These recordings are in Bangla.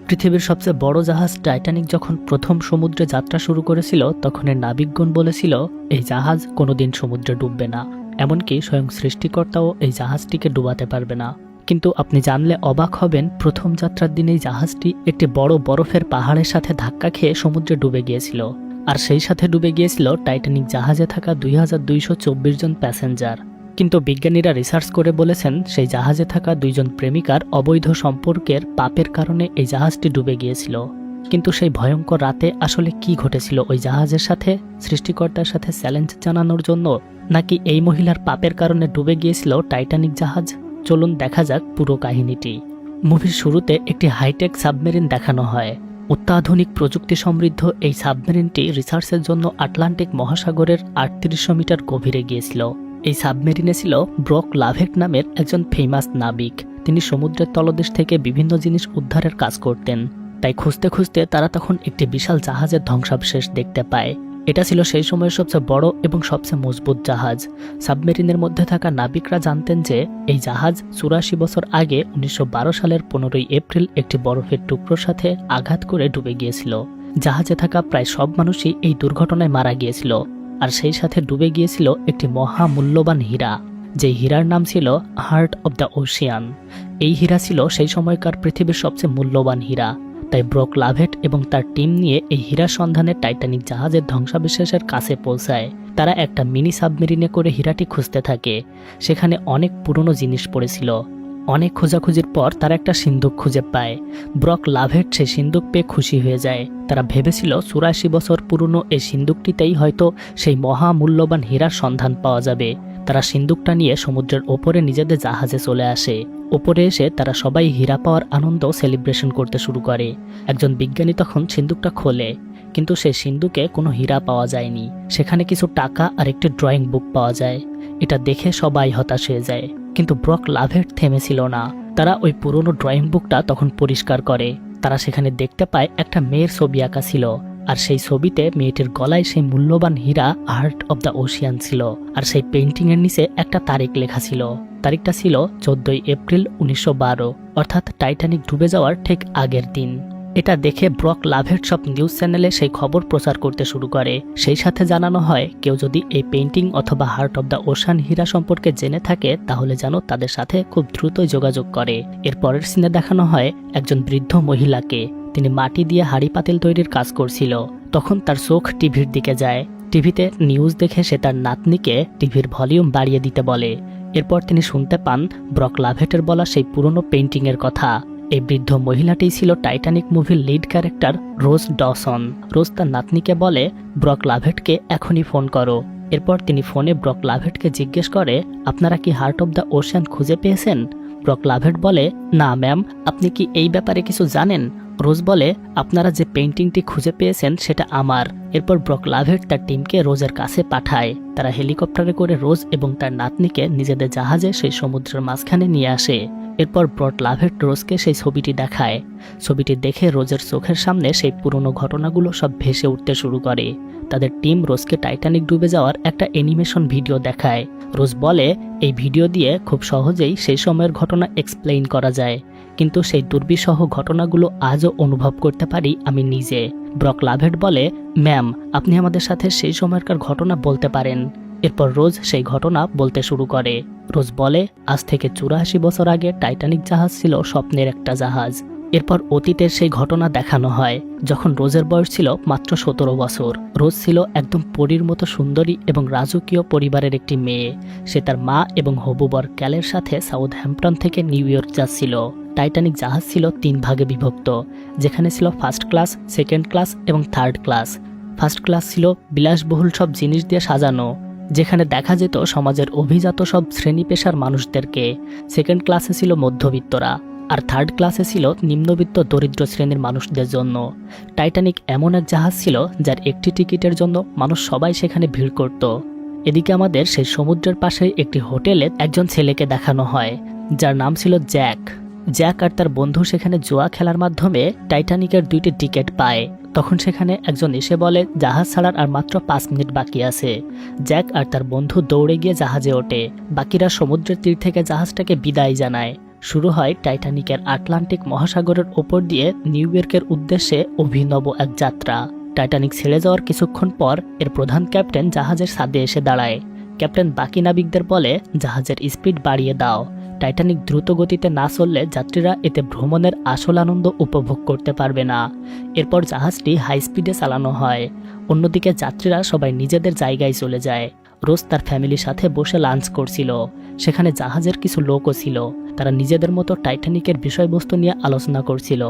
পৃথিবীর সবচেয়ে বড় জাহাজ টাইটানিক যখন প্রথম সমুদ্রে যাত্রা শুরু করেছিল তখন এর নাবিকগণ বলেছিল এই জাহাজ কোনোদিন সমুদ্রে ডুববে না, এমনকি স্বয়ং সৃষ্টিকর্তাও এই জাহাজটিকে ডুবাতে পারবে না। কিন্তু আপনি জানলে অবাক হবেন, প্রথম যাত্রার দিনেই জাহাজটি একটি বড় বরফের পাহাড়ের সাথে ধাক্কা খেয়ে সমুদ্রে ডুবে গিয়েছিল। আর সেই সাথে ডুবে গিয়েছিল টাইটানিক জাহাজে থাকা 2224 জন প্যাসেঞ্জার। কিন্তু বিজ্ঞানীরা রিসার্চ করে বলেছেন সেই জাহাজে থাকা 2 জন প্রেমিকার অবৈধ সম্পর্কের পাপের কারণে এই জাহাজটি ডুবে গিয়েছিল। কিন্তু সেই ভয়ঙ্কর রাতে আসলে কি ঘটেছিল ওই জাহাজের সাথে, সৃষ্টিকর্তার সাথে চ্যালেঞ্জ জানানোর জন্য, নাকি এই মহিলার পাপের কারণে ডুবে গিয়েছিল টাইটানিক জাহাজ? চলুন দেখা যাক পুরো কাহিনীটি। মুভির শুরুতে একটি হাইটেক সাবমেরিন দেখানো হয়। অত্যাধুনিক প্রযুক্তি সমৃদ্ধ এই সাবমেরিনটি রিসার্চের জন্য আটলান্টিক মহাসাগরের 3800 মিটার গভীরে গিয়েছিল। এই সাবমেরিনে ছিল ব্রক লাভেট নামের একজন ফেমাস নাবিক। তিনি সমুদ্রের তলদেশ থেকে বিভিন্ন জিনিস উদ্ধারের কাজ করতেন। তাই খুঁজতে খুঁজতে তারা তখন একটি বিশাল জাহাজের ধ্বংসাবশেষ দেখতে পায়। এটা ছিল সেই সময়ের সবচেয়ে বড় এবং সবচেয়ে মজবুত জাহাজ। সাবমেরিনের মধ্যে থাকা নাবিকরা জানতেন যে এই জাহাজ 84 বছর আগে 1912 সালের 15ই এপ্রিল একটি বরফের টুকরোর সাথে আঘাত করে ডুবে গিয়েছিল। জাহাজে থাকা প্রায় সব মানুষই এই দুর্ঘটনায় মারা গিয়েছিল। আর সেই সাথে ডুবে গিয়েছিল একটি মহামূল্যবান হীরা, যে হীরার নাম ছিল হার্ট অব দ্য ওশিয়ান। এই হীরা ছিল সেই সময়কার পৃথিবীর সবচেয়ে মূল্যবান হীরা। তাই ব্রক লাভেট এবং তার টিম নিয়ে এই হীরার সন্ধানে টাইটানিক জাহাজের ধ্বংসাবশেষের কাছে পৌঁছায়। তারা একটা মিনি সাবমেরিনে করে হীরাটি খুঁজতে থাকে। সেখানে অনেক পুরনো জিনিস পড়েছিল। অনেক খোঁজাখুঁজির পর তারা একটা সিন্দুক খুঁজে পায়। ব্রক লাভেট সেই সিন্দুক পেয়ে খুশি হয়ে যায়। তারা ভেবেছিল 84 বছর পুরনো এই সিন্দুকটিতেই হয়তো সেই মহামূল্যবান হীরার সন্ধান পাওয়া যাবে। তারা সিন্দুকটা নিয়ে সমুদ্রের ওপরে নিজেদের জাহাজে চলে আসে। ওপরে এসে তারা সবাই হীরা পাওয়ার আনন্দ সেলিব্রেশন করতে শুরু করে। একজন বিজ্ঞানী তখন সিন্দুকটা খোলে, কিন্তু সেই সিন্দুকে কোনো হীরা পাওয়া যায়নি। সেখানে কিছু টাকা আর একটি ড্রয়িং বুক পাওয়া যায়। এটা দেখে সবাই হতাশ হয়ে যায়। কিন্তু ব্রক লাভেট থেমেছিল না। তারা ওই পুরনো ড্রয়িং বুকটা তখন পরিষ্কার করে। তারা সেখানে দেখতে পায় একটা মেয়ের ছবি আঁকা ছিল। আর সেই ছবিতে মেয়েটির গলায় সেই মূল্যবান হীরা হার্ট অব দ্য ওশিয়ান ছিল। আর সেই পেইন্টিং এর নিচে একটা তারিখ লেখা ছিল। তারিখটা ছিল 14ই এপ্রিল 1912, অর্থাৎ টাইটানিক ডুবে যাওয়ার ঠিক আগের দিন। এটা দেখে ব্রক লাভেট সব নিউজ চ্যানেলে সেই খবর প্রচার করতে শুরু করে। সেই সাথে জানানো হয় কেউ যদি এই পেইন্টিং অথবা হার্ট অব দ্য ওশান হীরা সম্পর্কে জেনে থাকে তাহলে যেন তাদের সাথে খুব দ্রুতই যোগাযোগ করে। এর পরের সিনে দেখানো হয় একজন বৃদ্ধ মহিলাকে। তিনি মাটি দিয়ে হাঁড়ি পাতিল তৈরির কাজ করছিল। তখন তার চোখ টিভির দিকে যায়। টিভিতে নিউজ দেখে সে তার নাতনিকে টিভির ভলিউম বাড়িয়ে দিতে বলে। এরপর তিনি শুনতে পান ব্রক লাভেটের বলা সেই পুরনো পেইন্টিং এর কথা। এই বৃদ্ধ মহিলাটি ছিল টাইটানিক মুভির লিড ক্যারেক্টার রোজ ডসন। রোজ তার নাতনিকে বলে ব্রক লাভেটকে এখনই ফোন করো। এরপর তিনি ফোনে ব্রক লাভেটকে জিজ্ঞেস করে, আপনারা কি হার্ট অব দ্য ওশান খুঁজে পেয়েছেন? ব্রক লাভেট বলে, না ম্যাম, আপনি কি এই ব্যাপারে কিছু জানেন? রোজ বলে, আপনারা যে পেইন্টিংটি খুঁজে পেয়েছেন সেটা আমার। এরপর ব্রক লাভেট তার টিমকে রোজের কাছে পাঠায়। তারা হেলিকপ্টারে করে রোজ এবং তার নাতনিকে নিজেদের জাহাজে সেই সমুদ্রের মাঝখানে নিয়ে আসে। এরপর ব্রক লাভেট রোজকে সেই ছবিটি দেখায়। ছবিটি দেখে রোজের চোখের সামনে সেই পুরনো ঘটনাগুলো সব ভেসে উঠতে শুরু করে। তাদের টিম রোজকে টাইটানিক ডুবে যাওয়ার একটা অ্যানিমেশন ভিডিও দেখায়। রোজ বলে, এই ভিডিও দিয়ে খুব সহজেই সেই সময়ের ঘটনা এক্সপ্লেইন করা যায়, কিন্তু সেই দুর্বিষহ ঘটনাগুলো আজও অনুভব করতে পারি আমি নিজে। ব্রক লাভেট বলে, ম্যাম, আপনি আমাদের সাথে সেই সময়কার ঘটনা বলতে পারেন। এরপর রোজ সেই ঘটনা বলতে শুরু করে। রোজ বলে, আজ থেকে 84 বছর আগে টাইটানিক জাহাজ ছিল স্বপ্নের একটা জাহাজ। এরপর অতীতের সেই ঘটনা দেখানো হয় যখন রোজের বয়স ছিল মাত্র 17 বছর। রোজ ছিল একদম পরীর মতো সুন্দরী এবং রাজকীয় পরিবারের একটি মেয়ে। সে তার মা এবং হবু বর ক্যালের সাথে সাউথহ্যাম্পটন থেকে নিউ ইয়র্ক যাচ্ছিল। টাইটানিক জাহাজ ছিল 3 ভাগে বিভক্ত, যেখানে ছিল ফার্স্ট ক্লাস, সেকেন্ড ক্লাস এবং থার্ড ক্লাস। ফার্স্ট ক্লাস ছিল বিলাসবহুল সব জিনিস দিয়ে সাজানো, যেখানে দেখা যেত সমাজের অভিজাত সব শ্রেণী পেশার মানুষদেরকে। সেকেন্ড ক্লাসে ছিল মধ্যবিত্তরা, আর থার্ড ক্লাসে ছিল নিম্নবিত্ত দরিদ্র শ্রেণীর মানুষদের জন্য। টাইটানিক এমন এক জাহাজ ছিল যার একটি টিকিটের জন্য মানুষ সবাই সেখানে ভিড় করত। এদিকে আমাদের সেই সমুদ্রের পাশে একটি হোটেলে একজন ছেলেকে দেখানো হয় যার নাম ছিল জ্যাক। জ্যাক আর তার বন্ধু সেখানে জুয়া খেলার মাধ্যমে টাইটানিকের 2টি টিকিট পায়। তখন সেখানে একজন এসে বলে জাহাজ ছাড়ার আর মাত্র 5 মিনিট বাকি আছে। জ্যাক আর তার বন্ধু দৌড়ে গিয়ে জাহাজে ওঠে। বাকিরা সমুদ্রের তীর থেকে জাহাজটাকে বিদায় জানায়। শুরু হয় টাইটানিকের আটলান্টিক মহাসাগরের ওপর দিয়ে নিউ ইয়র্কের উদ্দেশ্যে অভিনব এক যাত্রা। টাইটানিক ছেড়ে যাওয়ার কিছুক্ষণ পর এর প্রধান ক্যাপ্টেন জাহাজের ছাদে এসে দাঁড়ায়। ক্যাপ্টেন বাকি নাবিকদের বলে, জাহাজের স্পিড বাড়িয়ে দাও। টাইটানিক দ্রুত গতিতে না চললে যাত্রীরা এতে ভ্রমণের আসল আনন্দ উপভোগ করতে পারবে না। এরপর জাহাজটি হাই স্পিডে চালানো হয়। অন্যদিকে যাত্রীরা সবাই নিজেদের জায়গায় চলে যায়। রোজ তার ফ্যামিলির সাথে বসে লাঞ্চ করছিল। সেখানে জাহাজের কিছু লোকও ছিল। তারা নিজেদের মতো টাইটানিকের বিষয়বস্তু নিয়ে আলোচনা করছিল।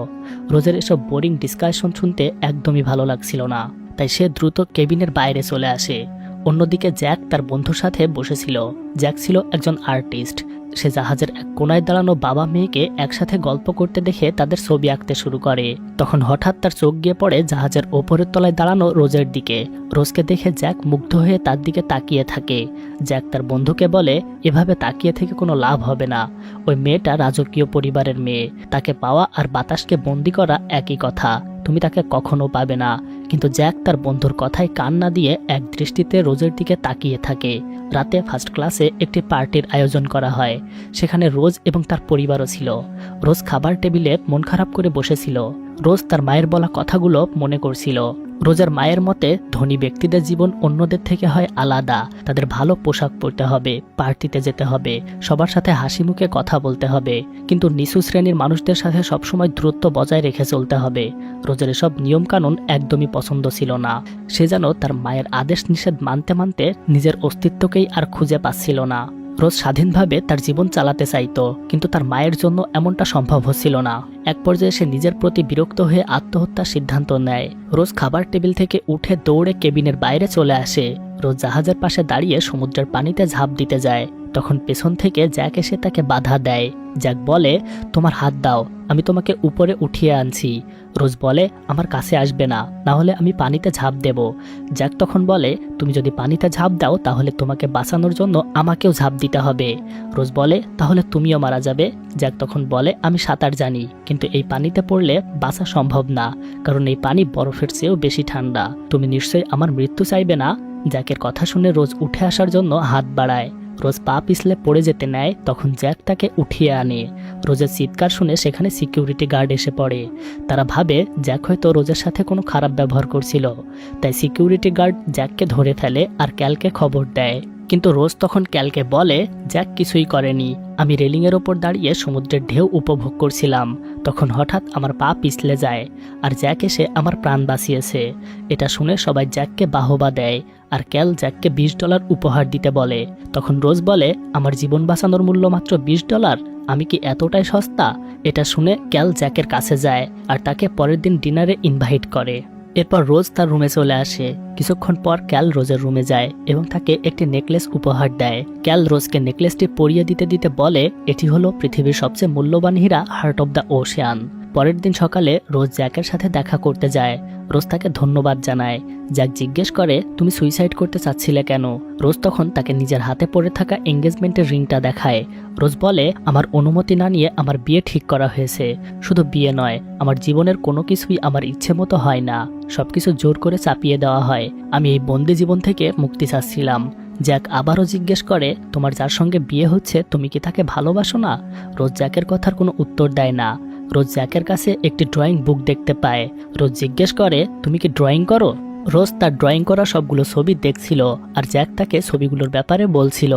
রোজের এসব বোরিং ডিসকাশন শুনতে একদমই ভালো লাগছিল না, তাই সে দ্রুত কেবিনের বাইরে চলে আসে। অন্যদিকে জ্যাক তার বন্ধুর সাথে বসেছিল। জ্যাক ছিল একজন আর্টিস্ট। সে জাহাজের এক কোনায় দাঁড়ানো বাবা মেয়েকে একসাথে গল্প করতে দেখে তাদের ছবি আঁকতে শুরু করে। তখন হঠাৎ তার চোখ গিয়ে পড়ে জাহাজের ওপরের তলায় দাঁড়ানো রোজের দিকে। রোজকে দেখে জ্যাক মুগ্ধ হয়ে তার দিকে তাকিয়ে থাকে। জ্যাক তার বন্ধুকে বলে, এভাবে তাকিয়ে থেকে কোনো লাভ হবে না। ওই মেয়েটা রাজকীয় পরিবারের মেয়ে। তাকে পাওয়া আর বাতাসকে বন্দি করা একই কথা। তুমি তাকে কখনো পাবে না। কিন্তু জ্যাক তার বন্ধুর কথায় কান না দিয়ে এক দৃষ্টিতে রোজের দিকে তাকিয়ে থাকে। রাতে ফার্স্ট ক্লাসে একটি পার্টির আয়োজন করা হয়। সেখানে রোজ এবং তার পরিবারও ছিল। রোজ খাবার টেবিলে মন খারাপ করে বসেছিল। রোজ তার মায়ের বলা কথাগুলো মনে করছিল। রোজের মায়ের মতে ধনী ব্যক্তিদের জীবন অন্যদের থেকে হয় আলাদা। তাদের ভালো পোশাক পরতে হবে, পার্টিতে যেতে হবে, সবার সাথে হাসি মুখে কথা বলতে হবে, কিন্তু নিচু শ্রেণীর মানুষদের সাথে সবসময় দূরত্ব বজায় রেখে চলতে হবে। রোজের এসব নিয়মকানুন একদমই পছন্দ ছিল না। সে যেন তার মায়ের আদেশ নিষেধ মানতে মানতে নিজের অস্তিত্বকেই আর খুঁজে পাচ্ছিল না। রোজ স্বাধীনভাবে তার জীবন চালাতে চাইতো, কিন্তু তার মায়ের জন্য এমনটা সম্ভব হচ্ছিল না। এক পর্যায়ে সে নিজের প্রতি বিরক্ত হয়ে আত্মহত্যার সিদ্ধান্ত নেয়। রোজ খাবার টেবিল থেকে উঠে দৌড়ে কেবিনের বাইরে চলে আসে। রোজ জাহাজের পাশে দাঁড়িয়ে সমুদ্রের পানিতে ঝাঁপ দিতে যায়। তখন পেছন থেকে জ্যাক এসে তাকে বাধা দেয়। জ্যাক বলে, তোমার হাত দাও, আমি তোমাকে উপরে উঠিয়ে আনছি। রোজ বলে, আমার কাছে আসবে না, না হলে আমি পানিতে ঝাঁপ দেব। জ্যাক তখন বলে, তুমি যদি পানিতে ঝাঁপ দাও তাহলে তোমাকে বাঁচানোর জন্য আমাকেও ঝাঁপ দিতে হবে। রোজ বলে, তাহলে তুমিও মারা যাবে। জ্যাক তখন বলে, আমি সাঁতার জানি, কিন্তু এই পানিতে পড়লে বাঁচা সম্ভব না, কারণ এই পানি বরফের চেয়েও বেশি ঠান্ডা। তুমি নিশ্চয়ই আমার মৃত্যু চাইবে না। জ্যাকের কথা শুনে রোজ উঠে আসার জন্য হাত বাড়ায়। রোজ পা পিছলে পড়ে যেতে নেয়। তখন জ্যাক তাকে উঠিয়ে আনে। রোজের চিৎকার শুনে সেখানে সিকিউরিটি গার্ড এসে পড়ে। তারা ভাবে জ্যাক হয়তো রোজের সাথে কোনো খারাপ ব্যবহার করছিল, তাই সিকিউরিটি গার্ড জ্যাককে ধরে ফেলে আর ক্যালকে খবর দেয়। কিন্তু রোজ তখন ক্যালকে বলে, জ্যাক কিছুই করেনি, আমি রেলিংয়ের ওপর দাঁড়িয়ে সমুদ্রের ঢেউ উপভোগ করছিলাম। তখন হঠাৎ আমার পা পিছলে যায় আর জ্যাক এসে আমার প্রাণ বাঁচিয়েছে। এটা শুনে সবাই জ্যাককে বাহবা দেয় আর ক্যাল জ্যাককে $20 উপহার দিতে বলে। তখন রোজ বলে, আমার জীবন বাঁচানোর মূল্য মাত্র $20, আমি কি এতটাই সস্তা? এটা শুনে ক্যাল জ্যাকের কাছে যায় আর তাকে পরের দিন ডিনারে ইনভাইট করে। এরপর রোজ তার রুমে চলে আসে। কিছুক্ষণ পর ক্যাল রোজের রুমে যায় এবং তাকে একটি নেকলেস উপহার দেয়। ক্যাল রোজকে নেকলেসটি পরিয়ে দিতে দিতে বলে, এটি হলো পৃথিবীর সবচেয়ে মূল্যবান হীরা, হার্ট অব দ্য ওশিয়ান। পরের দিন সকালে রোজ জ্যাকের সাথে দেখা করতে যায়। রোজ তাকে ধন্যবাদ জানায়। জ্যাক জিজ্ঞেস করে, তুমি সুইসাইড করতে চাচ্ছিলে কেন? রোজ তখন তাকে নিজের হাতে পড়ে থাকা এঙ্গেজমেন্টের রিংটা দেখায়। রোজ বলে, আমার অনুমতি না নিয়ে আমার বিয়ে ঠিক করা হয়েছে। শুধু বিয়ে নয়, আমার জীবনের কোনো কিছুই আমার ইচ্ছে মতো হয় না, সবকিছু জোর করে চাপিয়ে দেওয়া হয়। আমি এই বন্দি জীবন থেকে মুক্তি চাচ্ছিলাম। জ্যাক আবারও জিজ্ঞেস করে, তোমার যার সঙ্গে বিয়ে হচ্ছে তুমি কি তাকে ভালোবাসো না? রোজ জ্যাকের কথার কোনো উত্তর দেয় না। রোজ জ্যাকের কাছে একটি ড্রয়িং বুক দেখতে পায়। রোজ জিজ্ঞেস করে, তুমি কি ড্রয়িং করো? রোজ তার ড্রয়িং করা সবগুলো ছবি দেখছিল আর জ্যাক তাকে ছবিগুলোর ব্যাপারে বলছিল।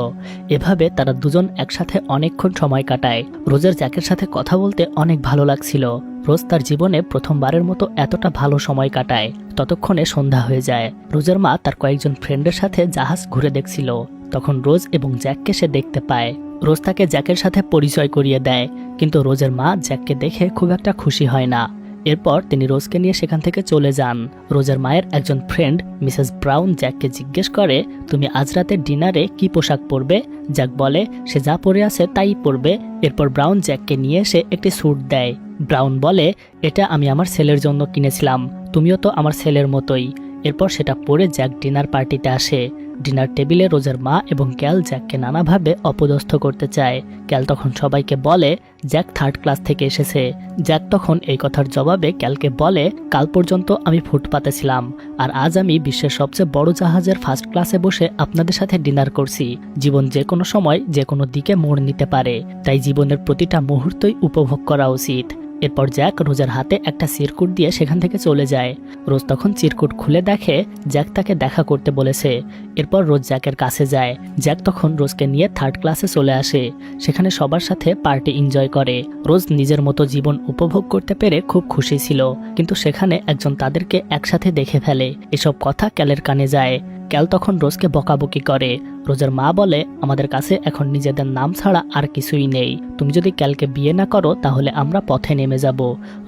এভাবে তারা দুজন একসাথে অনেকক্ষণ সময় কাটায়। রোজের জ্যাকের সাথে কথা বলতে অনেক ভালো লাগছিল। রোজ তার জীবনে প্রথমবারের মতো এতটা ভালো সময় কাটায়। ততক্ষণে সন্ধ্যা হয়ে যায়। রোজের মা তার কয়েকজন ফ্রেন্ডের সাথে জাহাজ ঘুরে দেখছিল। তখন রোজ এবং জ্যাককে সে দেখতে পায়। রোজ তাকে জ্যাকের সাথে পরিচয় করিয়ে দেয়, কিন্তু রোজের মা জ্যাককে দেখে খুব একটা খুশি হয় না। এরপর তিনি রোজকে নিয়ে সেখান থেকে চলে যান। রোজের মায়ের একজন ফ্রেন্ড মিসেস ব্রাউন জ্যাককে জিজ্ঞেস করে, তুমি আজ রাতের ডিনারে কি পোশাক পরবে? জ্যাক বলে, সে যা পরে আছে তাই পরবে। এরপর ব্রাউন জ্যাককে নিয়ে এসে একটি স্যুট দেয়। ব্রাউন বলে, এটা আমি আমার ছেলের জন্য কিনেছিলাম, তুমিও তো আমার ছেলের মতোই। এরপর সেটা পরে জ্যাক ডিনার পার্টিতে আসে। ডিনার টেবিলে রোজের মা এবং ক্যাল জ্যাককে নানাভাবে অপদস্থ করতে চায়। ক্যাল তখন সবাইকে বলে জ্যাক 3rd ক্লাস থেকে এসেছে। জ্যাক তখন এই কথার জবাবে ক্যালকে বলে, কাল পর্যন্ত আমি ফুটপাতে ছিলাম, আর আজ আমি বিশ্বের সবচেয়ে বড় জাহাজের 1st ক্লাসে বসে আপনাদের সাথে ডিনার করছি। জীবন যে কোনো সময় যে কোনো দিকে মোড় নিতে পারে, তাই জীবনের প্রতিটা মুহূর্তই উপভোগ করা উচিত। এরপর জ্যাক রোজের হাতে একটা চিরকুট দিয়ে সেখান থেকে চলে যায়। রোজ তখন চিরকুট খুলে দেখে জ্যাক তাকে দেখা করতে বলেছে। এরপর রোজ জ্যাকের কাছে যায়। জ্যাক তখন রোজকে নিয়ে 3rd ক্লাসে চলে আসে। সেখানে সবার সাথে পার্টি এনজয় করে। রোজ নিজের মতো জীবন উপভোগ করতে পেরে খুব খুশি ছিল, কিন্তু সেখানে একজন তাদেরকে একসাথে দেখে ফেলে। এসব কথা ক্যালের কানে যায়। ক্যাল তখন রোজকে বকাবকি করে। রোজের মা বলে, আমাদের কাছে এখন নিজেদের নাম ছাড়া আর কিছুই নেই। তুমি যদি ক্যালকে বিয়ে না করো তাহলে আমরা পথে নেমে যাব।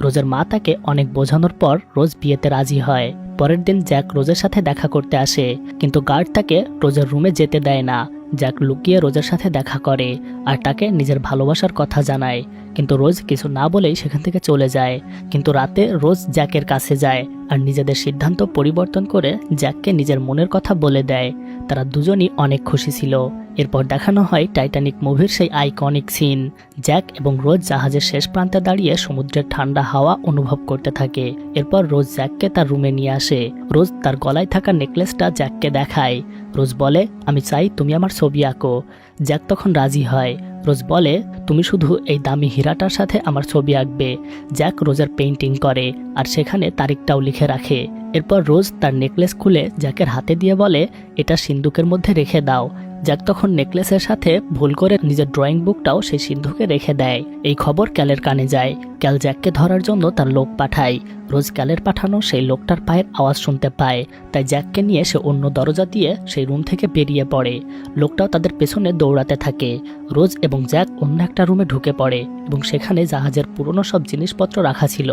রোজের মা তাকে অনেক বোঝানোর পর রোজ বিয়েতে রাজি হয়। পরের দিন জ্যাক রোজের সাথে দেখা করতে আসে, কিন্তু গার্ড তাকে রোজের রুমে যেতে দেয় না। জ্যাক লুকিয়ে রোজের সাথে দেখা করে আর তাকে নিজের ভালোবাসার কথা জানায়, কিন্তু রোজ কিছু না বলেই সেখান থেকে চলে যায়। কিন্তু রাতে রোজ জ্যাকের কাছে যায় আর নিজেদের সিদ্ধান্ত পরিবর্তন করে জ্যাককে নিজের মনের কথা বলে দেয়। তারা দুজনই অনেক খুশি ছিল। এরপর দেখানো হয় টাইটানিক মুভির সেই আইকনিক সিন। জ্যাক এবং রোজ জাহাজের শেষ প্রান্তে দাঁড়িয়ে সমুদ্রের ঠান্ডা হাওয়া অনুভব করতে থাকে। এরপর রোজ জ্যাককে তার রুমে নিয়ে আসে। রোজ তার গলায় থাকা নেকলেসটা জ্যাককে দেখায়। রোজ বলে, আমি চাই তুমি আমার ছবি আঁকো। জ্যাক তখন রাজি হয়। রোজ বলে, তুমি শুধু এই দামি হীরাটার সাথে আমার ছবি আঁকবে। জ্যাক রোজের পেইন্টিং করে আর সেখানে তারিখটাও লিখে রাখে। এরপর রোজ তার নেকলেস খুলে জ্যাকের হাতে দিয়ে বলে, এটা সিন্দুকের মধ্যে রেখে দাও। জ্যাক তখন নেকলেসের সাথে ভুল করে নিজের ড্রয়িং বুকটাও সেই সিন্ধুকে রেখে দেয়। এই খবর ক্যালের কানে যায়। ক্যাল জ্যাককে ধরার জন্য তার লোক পাঠায়। রোজ ক্যালের পাঠানো সেই লোকটার পায়ের আওয়াজ শুনতে পায়, তাই জ্যাককে নিয়ে সে অন্য দরজা দিয়ে সেই রুম থেকে বেরিয়ে পড়ে। লোকটাও তাদের পেছনে দৌড়াতে থাকে। রোজ এবং জ্যাক অন্য একটা রুমে ঢুকে পড়ে এবং সেখানে জাহাজের পুরনো সব জিনিসপত্র রাখা ছিল।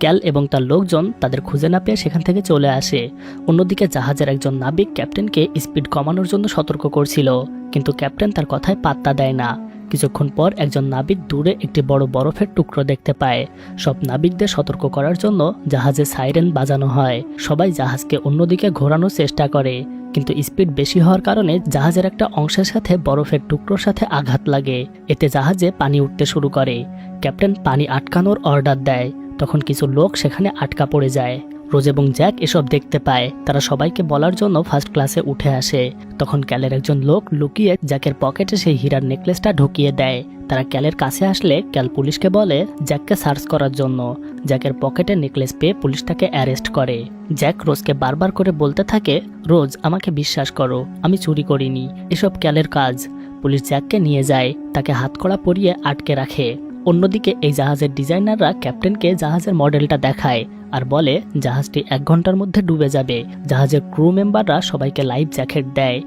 ক্যাল এবং তার লোকজন তাদের খুঁজে না পেয়ে সেখান থেকে চলে আসে। অন্যদিকে জাহাজের একজন নাবিক ক্যাপ্টেনকে স্পিড কমানোর জন্য সতর্ক করছিল, কিন্তু ক্যাপ্টেন তার কথায় পাত্তা দেয় না। কিছুক্ষণ পর একজন নাবিক দূরে একটি বড় বরফের টুকরো দেখতে পায়। সব নাবিকদের সতর্ক করার জন্য জাহাজে সাইরেন বাজানো হয়। সবাই জাহাজকে অন্যদিকে ঘোরানোর চেষ্টা করে, কিন্তু স্পিড বেশি হওয়ার কারণে জাহাজের একটা অংশের সাথে বরফের টুকরোর সাথে আঘাত লাগে। এতে জাহাজে পানি উঠতে শুরু করে। ক্যাপ্টেন পানি আটকানোর অর্ডার দেয়। তখন কিছু লোক সেখানে আটকা পড়ে যায়। রোজ এবং জ্যাক এসব দেখতে পায়। তারা সবাইকে বলার জন্য 1st ক্লাসে উঠে আসে। তখন ক্যালের একজন লোক লুকিয়ে জ্যাকের পকেটে সেই হীরার নেকলেসটা ঢুকিয়ে দেয়। তারা ক্যালের কাছে আসলে ক্যাল পুলিশকে বলে জ্যাককে সার্চ করার জন্য। জ্যাকের পকেটে নেকলেস পেয়ে পুলিশ তাকে অ্যারেস্ট করে। জ্যাক রোজকে বারবার করে বলতে থাকে, রোজ আমাকে বিশ্বাস করো, আমি চুরি করিনি, এসব ক্যালের কাজ। পুলিশ জ্যাককে নিয়ে যায়, তাকে হাতকড়া পরিয়ে আটকে রাখে। অন্যদিকে এই জাহাজের ডিজাইনাররা ক্যাপ্টেনকে জাহাজের মডেলটা দেখায় আর বলে জাহাজটি 1 ঘন্টার মধ্যে ডুবে যাবে। জাহাজের ক্রু মেম্বাররা সবাইকে লাইফ জ্যাকেট দেয়।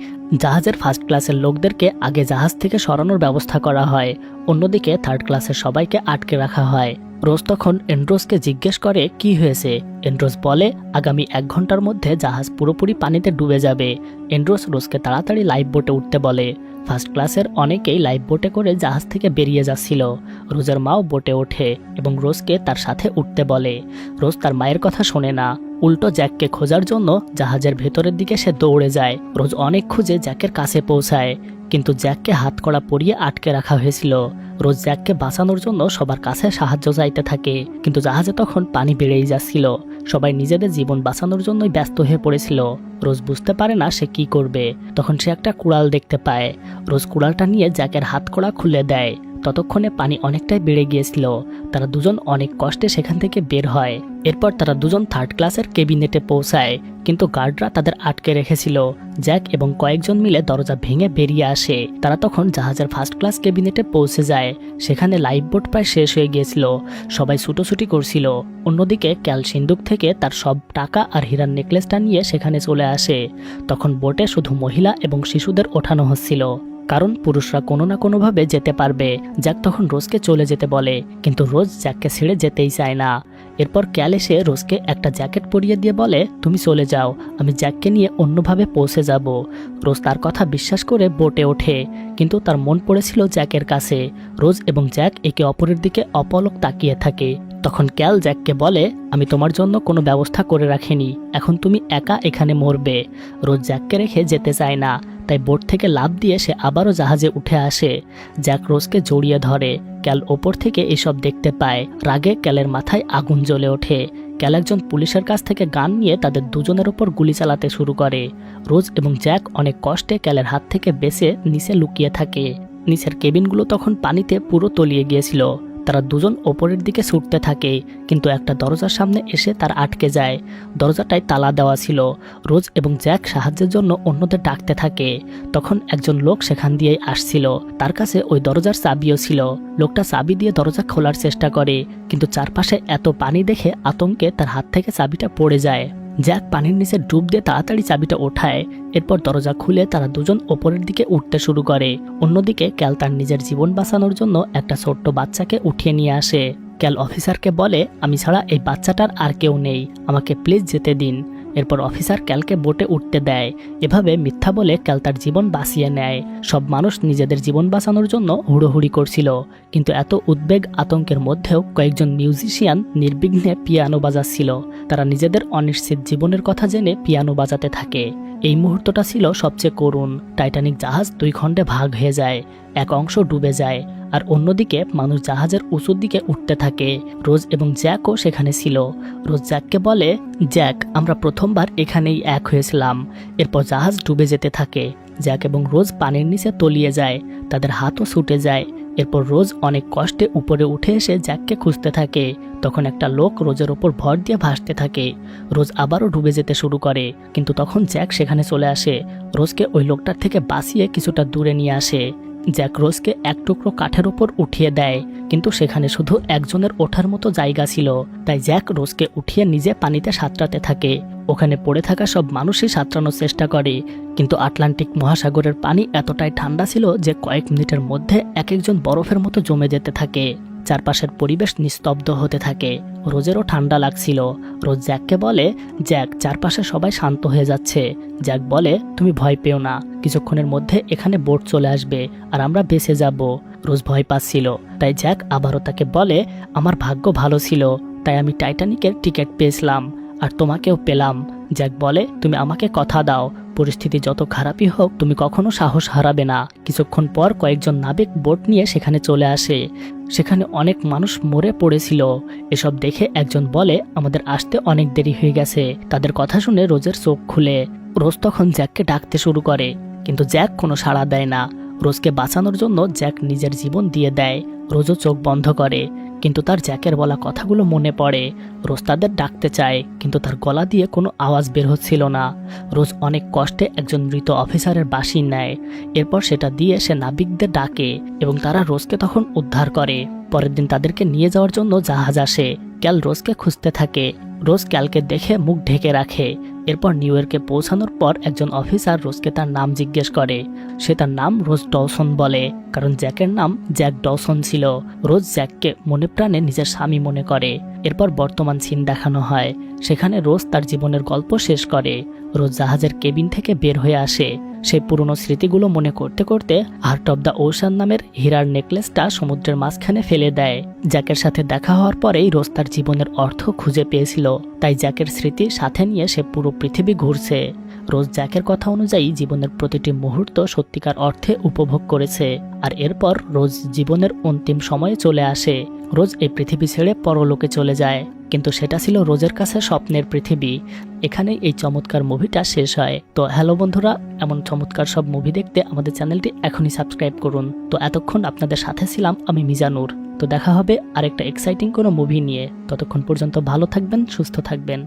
জাহাজের 1st ক্লাসের লোকদেরকে আগে জাহাজ থেকে সরানোর ব্যবস্থা করা হয়। অন্যদিকে 3rd ক্লাসের সবাইকে আটকে রাখা হয়। রোজ তখন এন্ড্রোসকে জিজ্ঞেস করে কি হয়েছে। এন্ড্রোস বলে আগামী 1 ঘন্টার মধ্যে জাহাজ পুরোপুরি পানিতে ডুবে যাবে। এন্ড্রোস রোজকে তাড়াতাড়ি লাইফ বোটে উঠতে বলে। 1st ক্লাসের অনেকেই লাইফ বোটে করে জাহাজ থেকে বেরিয়ে যাচ্ছিল। রোজের মাও বোটে ওঠে এবং রোজকে তার সাথে উঠতে বলে। রোজ তার মায়ের কথা শোনে না, উল্টো জ্যাককে খোঁজার জন্য জাহাজের ভেতরের দিকে সে দৌড়ে যায়। রোজ অনেক খুঁজে জ্যাকের কাছে পৌঁছায়, কিন্তু জ্যাককে হাতকড়া পরিয়ে আটকে রাখা হয়েছিল। রোজ জ্যাককে বাঁচানোর জন্য সবার কাছে সাহায্য চাইতে থাকে, কিন্তু জাহাজে তখন পানি বেড়েই যাচ্ছিল। সবাই নিজেদের জীবন বাঁচানোর জন্যই ব্যস্ত হয়ে পড়েছিল। রোজ বুঝতে পারে না সে কি করবে। তখন সে একটা কুড়াল দেখতে পায়। রোজ কুড়ালটা নিয়ে জ্যাকের হাতকড়া খুলে দেয়। ততক্ষণে পানি অনেকটাই বেড়ে গিয়েছিল। তারা দুজন অনেক কষ্টে সেখান থেকে বের হয়। এরপর তারা দুজন 3rd ক্লাসের কেবিনেটে পৌঁছায়, কিন্তু গার্ডরা তাদের আটকে রেখেছিল। জ্যাক এবং কয়েকজন মিলে দরজা ভেঙে বেরিয়ে আসে। তারা তখন জাহাজের 1st ক্লাস কেবিনেটে পৌঁছে যায়। সেখানে লাইফ বোট প্রায় শেষ হয়ে গিয়েছিল। সবাই ছুটোছুটি করছিল। অন্যদিকে ক্যাল সিন্দুক থেকে তার সব টাকা আর হীরার নেকলেসটা নিয়ে সেখানে চলে আসে। তখন বোটে শুধু মহিলা এবং শিশুদের ওঠানো হচ্ছিল, কারণ পুরুষরা কোনো না কোনোভাবে যেতে পারবে। জ্যাক তখন রোজকে চলে যেতে বলে, কিন্তু রোজ জ্যাককে ছেড়ে যেতেই চায় না। এরপর ক্যাল এসে রোজকে একটা জ্যাকেট পরিয়ে দিয়ে বলে, তুমি চলে যাও, আমি জ্যাককে নিয়ে অন্যভাবে পৌঁছে যাব। রোজ তার কথা বিশ্বাস করে বোটে ওঠে, কিন্তু তার মন পড়েছিল জ্যাকের কাছে। রোজ এবং জ্যাক একে অপরের দিকে অপলক তাকিয়ে থাকে। তখন ক্যাল জ্যাককে বলে, আমি তোমার জন্য কোনো ব্যবস্থা করে রাখিনি, এখন তুমি একা এখানে মরবে। রোজ জ্যাককে রেখে যেতে চায় না, তাই বোট থেকে লাফ দিয়ে সে আবারও জাহাজে উঠে আসে। জ্যাক রোজকে জড়িয়ে ধরে। ক্যাল ওপর থেকে এসব দেখতে পায়। রাগে ক্যালের মাথায় আগুন জ্বলে ওঠে। ক্যাল একজন পুলিশের কাছ থেকে গান নিয়ে তাদের দুজনের ওপর গুলি চালাতে শুরু করে। রোজ এবং জ্যাক অনেক কষ্টে ক্যালের হাত থেকে বেঁচে নিচে লুকিয়ে থাকে। নিচের কেবিনগুলো তখন পানিতে পুরো তলিয়ে গিয়েছিল। তারা দুজন ওপরের দিকে ছুটতে থাকে, কিন্তু একটা দরজার সামনে এসে তারা আটকে যায়। দরজাটায় তালা দেওয়া ছিল। রোজ এবং জ্যাক সাহায্যের জন্য অন্যদের ডাকতে থাকে। তখন একজন লোক সেখান দিয়েই আসছিল। তার কাছে ওই দরজার চাবিও ছিল। লোকটা চাবি দিয়ে দরজা খোলার চেষ্টা করে, কিন্তু চারপাশে এত পানি দেখে আতঙ্কে তার হাত থেকে চাবিটা পড়ে যায়। জ্যাক পানির নিচে ডুব দিয়ে তাড়াতাড়ি চাবিটা ওঠায়। এরপর দরজা খুলে তারা দুজন ওপরের দিকে উঠতে শুরু করে। অন্যদিকে ক্যাল তার নিজের জীবন বাঁচানোর জন্য একটা ছোট্ট বাচ্চাকে উঠিয়ে নিয়ে আসে। ক্যাল অফিসারকে বলে, আমি ছাড়া এই বাচ্চাটার আর কেউ নেই, আমাকে প্লিজ যেতে দিন। এরপর অফিসার ক্যালকে বোটে উঠতে দেয়। এভাবে মিথ্যা বলে ক্যাল তার জীবন বাঁচিয়ে নেয়। সব মানুষ নিজেদের জীবন বাঁচানোর জন্য হুড়োহুড়ি করছিল, কিন্তু এত উদ্বেগ আতঙ্কের মধ্যেও কয়েকজন মিউজিশিয়ান নির্বিঘ্নে পিয়ানো বাজাচ্ছিল। তারা নিজেদের অনিশ্চিত জীবনের কথা জেনে পিয়ানো বাজাতে থাকে। এই মুহূর্তটা ছিল সবচেয়ে করুণ। টাইটানিক জাহাজ 2 খণ্ডে ভাগ হয়ে যায়। এক অংশ ডুবে যায়, আর অন্যদিকে মানুষ জাহাজের উঁচুর দিকে উঠতে থাকে। রোজ এবং জ্যাকও সেখানে ছিল। রোজ জ্যাককে বলে, জ্যাক, আমরা প্রথমবার এখানেই এক হয়েছিলাম। এরপর জাহাজ ডুবে যেতে থাকে। জ্যাক এবং রোজ পানির নিচে তলিয়ে যায়, তাদের হাতও ছুটে যায়। এরপর রোজ অনেক কষ্টে উপরে উঠে এসে জ্যাককে খুঁজতে থাকে। তখন একটা লোক রোজের ওপর ভর দিয়ে ভাসতে থাকে। রোজ আবারও ডুবে যেতে শুরু করে, কিন্তু তখন জ্যাক সেখানে চলে আসে। রোজকে ওই লোকটার থেকে বাঁচিয়ে কিছুটা দূরে নিয়ে আসে। জ্যাক রোজকে এক টুকরো কাঠের ওপর উঠিয়ে দেয়, কিন্তু সেখানে শুধু একজনের ওঠার মতো জায়গা ছিল। তাই জ্যাক রোজকে উঠিয়ে নিজে পানিতে সাঁতরাতে থাকে। ওখানে পড়ে থাকা সব মানুষই সাঁতরানোর চেষ্টা করে, কিন্তু আটলান্টিক মহাসাগরের পানি এতটাই ঠান্ডা ছিল যে কয়েক মিনিটের মধ্যে এক একজন বরফের মতো জমে যেতে থাকে। চারপাশের পরিবেশ নিস্তব্ধ হতে থাকে। রোজেরও ঠান্ডা লাগছিল। রোজ জ্যাককে বলে, জ্যাক, চারপাশে সবাই শান্ত হয়ে যাচ্ছে। জ্যাক বলে, তুমি ভয় পেও না, কিছুক্ষণের মধ্যে এখানে বোট চলে আসবে আর আমরা বেঁচে যাব। রোজ ভয় পাচ্ছিল, তাই জ্যাক আবারও তাকে বলে, আমার ভাগ্য ভালো ছিল, তাই আমি টাইটানিকের টিকিট পেয়েছিলাম, আর তোমাকেও পেলাম। জ্যাক বলে, তুমি আমাকে কথা দাও, পরিস্থিতি যত খারাপই হোক তুমি কখনো সাহস হারাবে না। কিছুক্ষণ পর কয়েকজন নাবিক বোট নিয়ে সেখানে চলে আসে। সেখানে অনেক মানুষ মরে পড়েছিল। এসব দেখে একজন বলে, আমাদের আসতে অনেক দেরি হয়ে গেছে। তাদের কথা শুনে রোজের চোখ খুলে। রোজ তখন জ্যাককে ডাকতে শুরু করে, কিন্তু জ্যাক কোনো সাড়া দেয় না। রোজকে বাঁচানোর জন্য জ্যাক নিজের জীবন দিয়ে দেয়। রোজও চোখ বন্ধ করে, কিন্তু তার জ্যাকের বলা কথাগুলো মনে পড়ে। রোজ তাদের ডাকতে চায়, কিন্তু তার গলা দিয়ে কোনো আওয়াজ বের হচ্ছিল না। রোজ অনেক কষ্টে একজন মৃত অফিসারের বাঁশি নেয়। এরপর সেটা দিয়ে সে নাবিকদের ডাকে এবং তারা রোজকে তখন উদ্ধার করে। পরের দিন তাদেরকে নিয়ে যাওয়ার জন্য জাহাজ আসে। ক্যাল রোজকে খুঁজতে থাকে। রোজ ক্যালকে দেখে মুখ ঢেকে রাখে। এরপর নিউ ইয়র্কে পৌঁছানোর পর একজন অফিসার রোজকে তার নাম জিজ্ঞেস করে। সে তার নাম রোজ ডওসন বলে, কারণ জ্যাকের নাম জ্যাক ডওসন ছিল। রোজ জ্যাককে মনে প্রাণে নিজের স্বামী মনে করে। এরপর বর্তমান সিন দেখানো হয়। সেখানে রোজ তার জীবনের গল্প শেষ করে। রোজ জাহাজের কেবিন থেকে বের হয়ে আসে। সেই পুরনো স্মৃতিগুলো মনে করতে করতে হার্ট অব দ্য ওশান নামের হীরার নেকলেসটা সমুদ্রের মাঝখানে ফেলে দেয়। জ্যাকের সাথে দেখা হওয়ার পরেই রোজ তার জীবনের অর্থ খুঁজে পেয়েছিল, তাই জ্যাকের স্মৃতি সাথে নিয়ে সে পুরো পৃথিবী ঘুরছে। রোজ জ্যাকের কথা অনুযায়ী জীবনের প্রতিটি মুহূর্ত সত্যিকার অর্থে উপভোগ করেছে। আর এরপর রোজ জীবনের অন্তিম সময়ে চলে আসে। রোজ এই পৃথিবী ছেড়ে পরলোকে চলে যায়, কিন্তু সেটা ছিল রোজের কাছে স্বপ্নের পৃথিবী। এখানেই এই চমৎকার মুভিটা শেষ হয়। তো হ্যালো বন্ধুরা, এমন চমৎকার সব মুভি দেখতে আমাদের চ্যানেলটি এখনই সাবস্ক্রাইব করুন। তো এতক্ষণ আপনাদের সাথে ছিলাম আমি মিজানুর। তো দেখা হবে আরেকটা এক্সাইটিং কোনো মুভি নিয়ে। ততক্ষণ পর্যন্ত ভালো থাকবেন, সুস্থ থাকবেন।